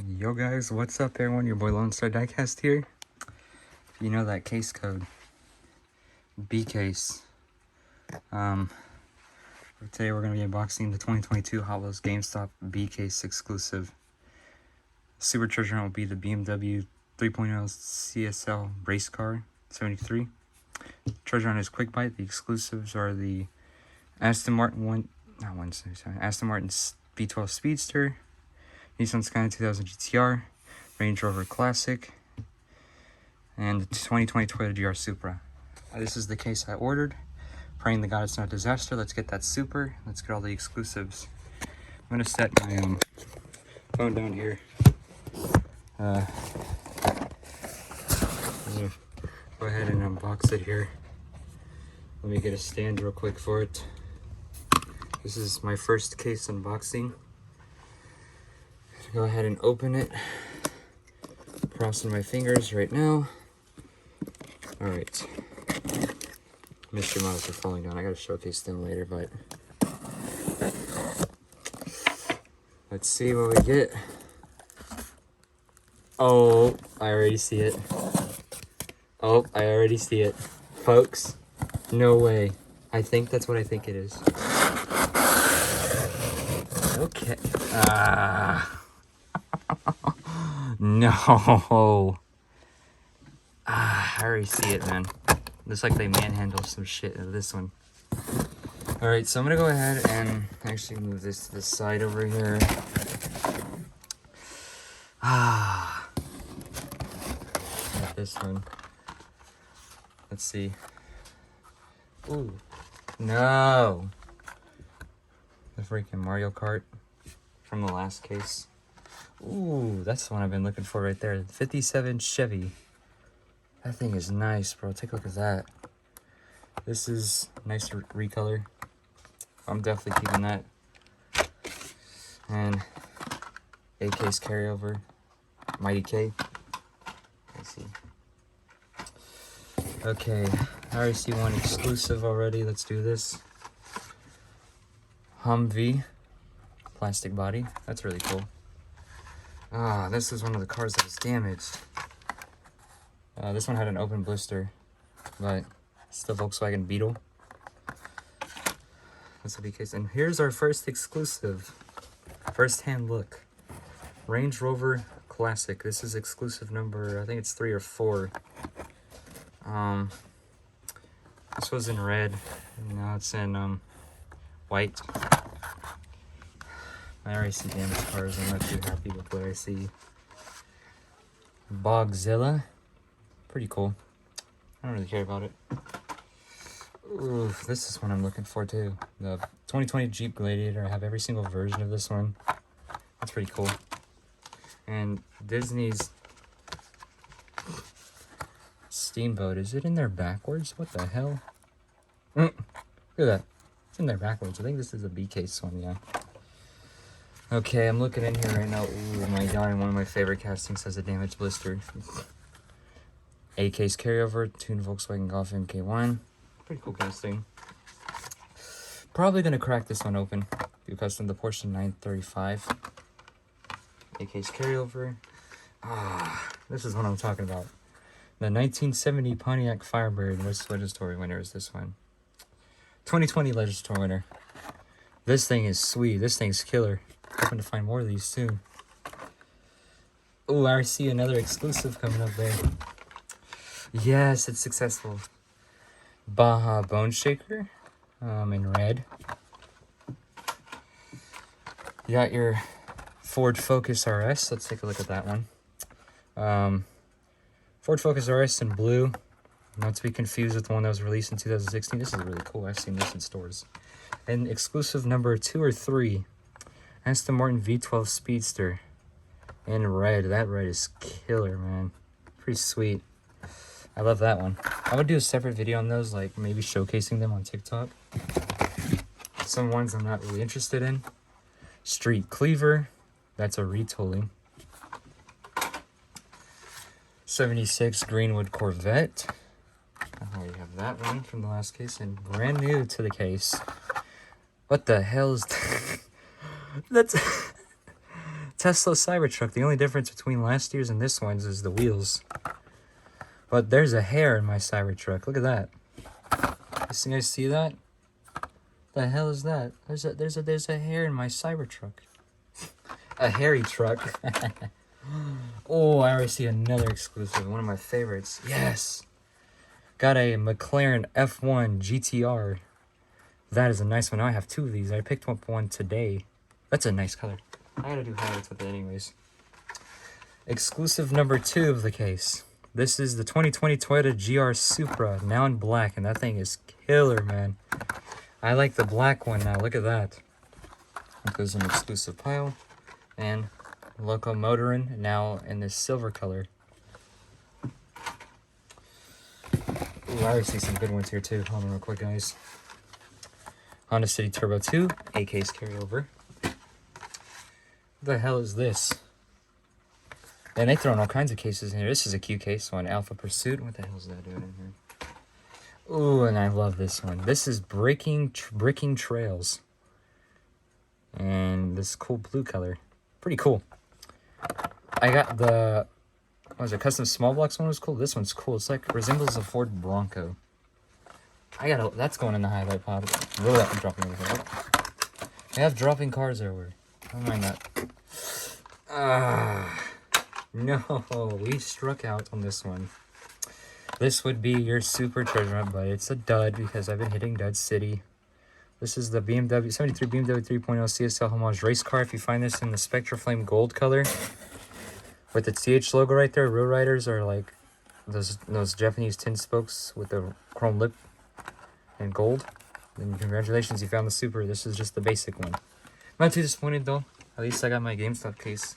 Yo guys, what's up everyone? Your boy Lone Star Diecast here. You know that case code, B case. Today we're gonna be unboxing the 2022 Hot Wheels GameStop B case exclusive. Supercharger will be the BMW 3.0 CSL race car 73. Treasure on is Quick Bite. The exclusives are the Aston Martin Aston Martin V12 Speedster, Nissan Skyline 2000 GTR, Range Rover Classic, and the 2020 Toyota GR Supra. This is the case I ordered. Praying to God it's not a disaster. Let's get that super. Let's get all the exclusives. I'm gonna set my phone down here. Go ahead and unbox it here. Let me get a stand real quick for it. This is my first case unboxing. Go ahead and open it. Crossing my fingers right now. Alright. Mystery models are falling down. I gotta showcase them later, but let's see what we get. Oh, I already see it. Oh, I already see it. Folks, no way. I think that's what I think it is. Okay. No. I already see it, man. Looks like they manhandle some shit in this one. Alright, so I'm gonna go ahead and actually move this to the side over here. Got this one. Let's see. Ooh. No. The freaking Mario Kart from the last case. Ooh, that's the one I've been looking for right there. 57 Chevy. That thing is nice, bro. Take a look at that. This is nice recolor. I'm definitely keeping that. And A case carryover. Mighty K. Let's see. Okay, I already see one exclusive already. Let's do this. Humvee. Plastic body. That's really cool. This is one of the cars that was damaged. This one had an open blister, but it's the Volkswagen Beetle. This will be case. And here's our first exclusive. First-hand look. Range Rover Classic. This is exclusive number, I think it's 3 or 4. This was in red, and now it's in white. I already see damaged cars. I'm not too happy with what I see. Bogzilla. Pretty cool. I don't really care about it. Ooh, this is one I'm looking for too. The 2020 Jeep Gladiator. I have every single version of this one. That's pretty cool. And Disney's Steamboat. Is it in there backwards? What the hell? Look at that. It's in there backwards. I think this is a B case one, yeah. Okay, I'm looking in here right now. Ooh my god, and one of my favorite castings has a damaged blister. A case carryover, tuned Volkswagen Golf MK1. Pretty cool casting. Probably gonna crack this one open. Do custom the Porsche 935. A case carryover. This is what I'm talking about. The 1970 Pontiac Firebird. Which legendary winner is this one? 2020 legendary winner. This thing is sweet. This thing's killer. Hoping to find more of these soon. Oh, I see another exclusive coming up there. Yes, it's successful. Baja Bone Shaker, in red. You got your Ford Focus RS. Let's take a look at that one. Ford Focus RS in blue. Not to be confused with the one that was released in 2016. This is really cool. I've seen this in stores. And exclusive number 2 or 3. Aston Martin V12 Speedster. In red. That red is killer, man. Pretty sweet. I love that one. I would do a separate video on those, like maybe showcasing them on TikTok. Some ones I'm not really interested in. Street Cleaver. That's a retooling. 76 Greenwood Corvette. I already have that one from the last case, and brand new to the case. What the hell is that? That's Tesla Cybertruck. The only difference between last year's and this one's is the wheels. But there's a hair in my Cybertruck. Look at that. You guys see that? The hell is that? There's a hair in my Cybertruck. A hairy truck. Oh, I already see another exclusive. One of my favorites. Yes. Got a McLaren F1 GTR. That is a nice one. Now I have two of these. I picked up one today. That's a nice color. I gotta do highlights with it anyways. Exclusive number 2 of the case. This is the 2020 Toyota GR Supra, now in black, and that thing is killer, man. I like the black one now. Look at that. It goes in an exclusive pile. And local motoring now in this silver color. Ooh, I already see some good ones here too. Hold on real quick, guys. Honda City Turbo 2, A case carryover. What the hell is this? And they throw in all kinds of cases in here. This is a cute case one. Alpha Pursuit. What the hell is that doing in here? Ooh, and I love this one. This is Bricking Trails. And this cool blue color. Pretty cool. I got the, what was it, custom small blocks one was cool. This one's cool. It's like, resembles a Ford Bronco. That's going in the highlight pile. Really, I'm dropping everything. They have dropping cars everywhere. Don't mind that. No, we struck out on this one. This would be your super treasure hunt, but it's a dud because I've been hitting Dud City. This is the BMW 73 BMW 3.0 CSL Homage race car. If you find this in the Spectra Flame gold color with the TH logo right there, Real Riders are like those Japanese tin spokes with the chrome lip and gold. Then congratulations, you found the super. This is just the basic one. Not too disappointed though. At least I got my GameStop case.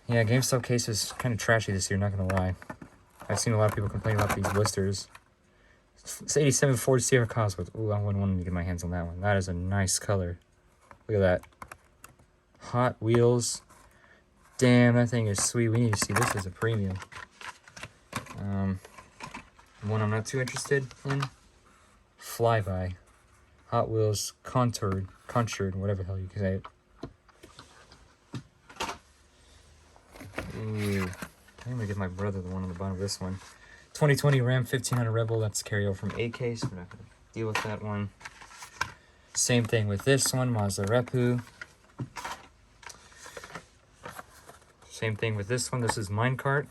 Yeah, GameStop case is kind of trashy this year, not gonna lie. I've seen a lot of people complain about these blisters. It's 87 Ford Sierra Cosworth. Ooh, I wouldn't want to get my hands on that one. That is a nice color. Look at that. Hot Wheels. Damn, that thing is sweet. We need to see this as a premium. One I'm not too interested in. Flyby. Hot Wheels Contoured, whatever the hell you can say it. Ooh, I'm gonna give my brother the one on the bottom of this one. 2020 Ram 1500 Rebel, that's carryover from A case. We're not gonna deal with that one. Same thing with this one, Mazda Repu. Same thing with this one. This is Minecart.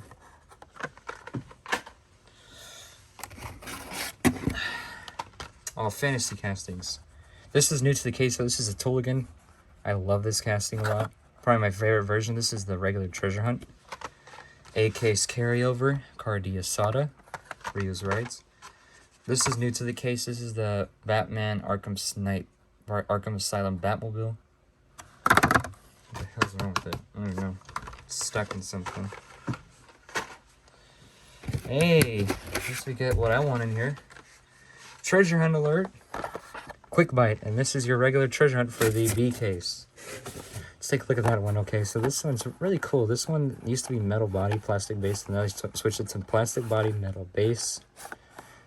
All fantasy castings. This is new to the case, so this is a Tooligan. I love this casting a lot. Probably my favorite version. This is the regular treasure hunt. A case carryover, Cardia Sada, reuse rights. This is new to the case. This is the Batman Arkham Asylum Batmobile. What the hell's wrong with it? I don't know. It's stuck in something. Hey, at least we get what I want in here. Treasure hunt alert. Quick bite, and this is your regular treasure hunt for the B case. Let's take a look at that one. Okay, so this one's really cool. This one used to be metal body, plastic base, and now they switched it to some plastic body, metal base.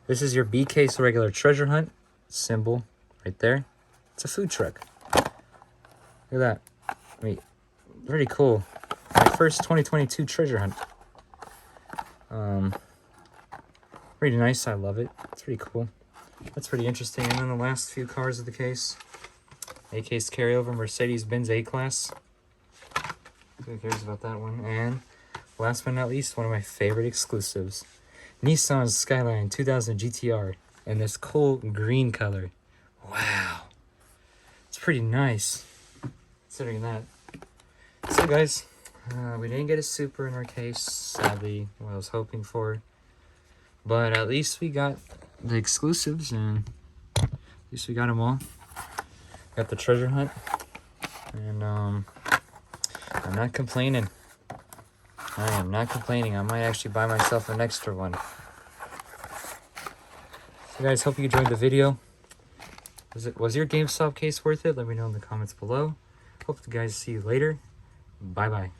This is your B case regular treasure hunt symbol right there. It's a food truck. Look at that. I mean, pretty cool. My first 2022 treasure hunt. Pretty nice. I love it. It's pretty cool. That's pretty interesting. And then the last few cars of the case. A case carryover, Mercedes-Benz A-Class. Who cares about that one? And last but not least, one of my favorite exclusives. Nissan Skyline 2000 GTR in this cool green color. Wow. It's pretty nice, considering that. So guys, we didn't get a super in our case, sadly, what I was hoping for. But at least we got the exclusives, and at least we got them all. Got the treasure hunt, and I'm not complaining. I am not complaining. I might actually buy myself an extra one. So guys, hope you enjoyed the video. Was your GameStop case worth it? Let me know in the comments below. Hope to guys see you later. Bye bye.